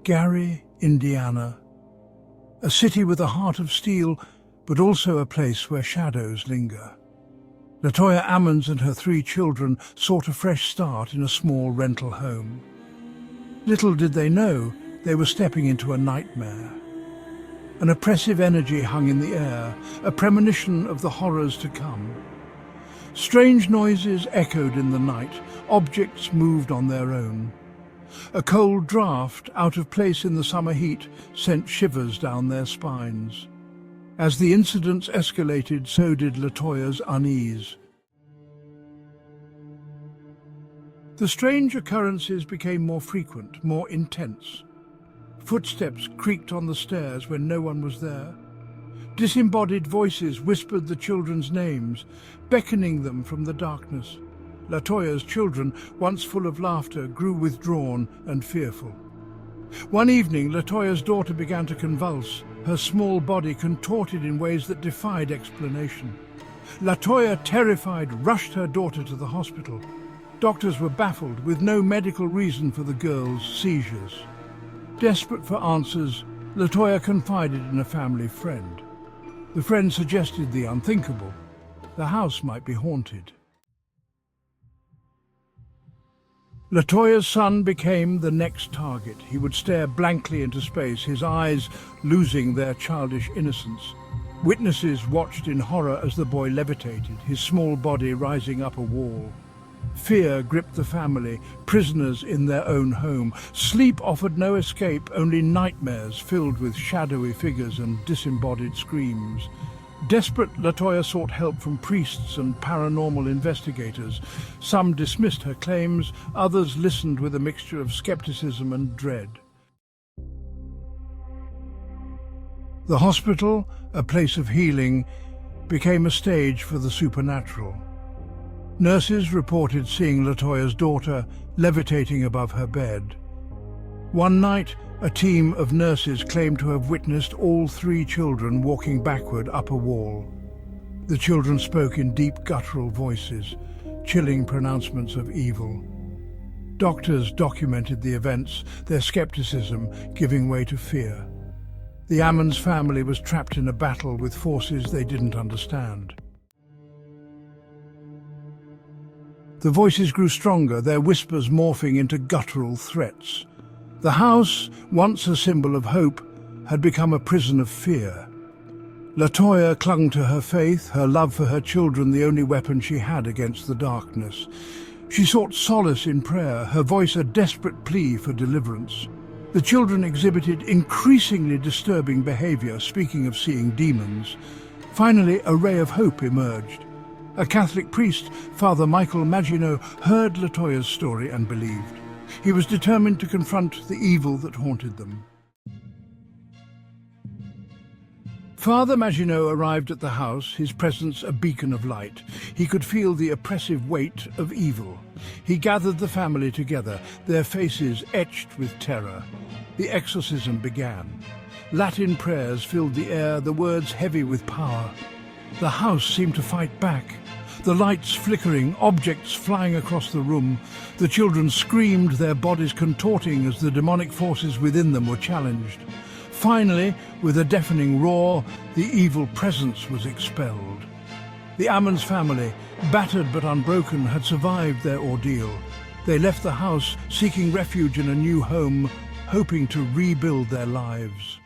Gary, Indiana. A city with a heart of steel, but also a place where shadows linger. Latoya Ammons and her 3 children sought a fresh start in a small rental home. Little did they know they were stepping into a nightmare. An oppressive energy hung in the air, a premonition of the horrors to come. Strange noises echoed in the night, objects moved on their own. A cold draught, out of place in the summer heat, sent shivers down their spines. As the incidents escalated, so did Latoya's unease. The strange occurrences became more frequent, more intense. Footsteps creaked on the stairs when no one was there. Disembodied voices whispered the children's names, beckoning them from the darkness. Latoya's children, once full of laughter, grew withdrawn and fearful. One evening, Latoya's daughter began to convulse, her small body contorted in ways that defied explanation. Latoya, terrified, rushed her daughter to the hospital. Doctors were baffled, with no medical reason for the girl's seizures. Desperate for answers, Latoya confided in a family friend. The friend suggested the unthinkable. The house might be haunted. Latoya's son became the next target. He would stare blankly into space, his eyes losing their childish innocence. Witnesses watched in horror as the boy levitated, his small body rising up a wall. Fear gripped the family, prisoners in their own home. Sleep offered no escape, only nightmares filled with shadowy figures and disembodied screams. Desperate, Latoya sought help from priests and paranormal investigators. Some dismissed her claims, others listened with a mixture of skepticism and dread. The hospital, a place of healing, became a stage for the supernatural. Nurses reported seeing Latoya's daughter levitating above her bed. One night, a team of nurses claimed to have witnessed all 3 children walking backward up a wall. The children spoke in deep guttural voices, chilling pronouncements of evil. Doctors documented the events, their skepticism giving way to fear. The Ammons family was trapped in a battle with forces they didn't understand. The voices grew stronger, their whispers morphing into guttural threats. The house, once a symbol of hope, had become a prison of fear. Latoya clung to her faith, her love for her children the only weapon she had against the darkness. She sought solace in prayer, her voice a desperate plea for deliverance. The children exhibited increasingly disturbing behavior, speaking of seeing demons. Finally, a ray of hope emerged. A Catholic priest, Father Michael Maginot, heard Latoya's story and believed. He was determined to confront the evil that haunted them. Father Maginot arrived at the house, his presence a beacon of light. He could feel the oppressive weight of evil. He gathered the family together, their faces etched with terror. The exorcism began. Latin prayers filled the air, the words heavy with power. The house seemed to fight back. The lights flickering, objects flying across the room. The children screamed, their bodies contorting as the demonic forces within them were challenged. Finally, with a deafening roar, the evil presence was expelled. The Ammons family, battered but unbroken, had survived their ordeal. They left the house, seeking refuge in a new home, hoping to rebuild their lives.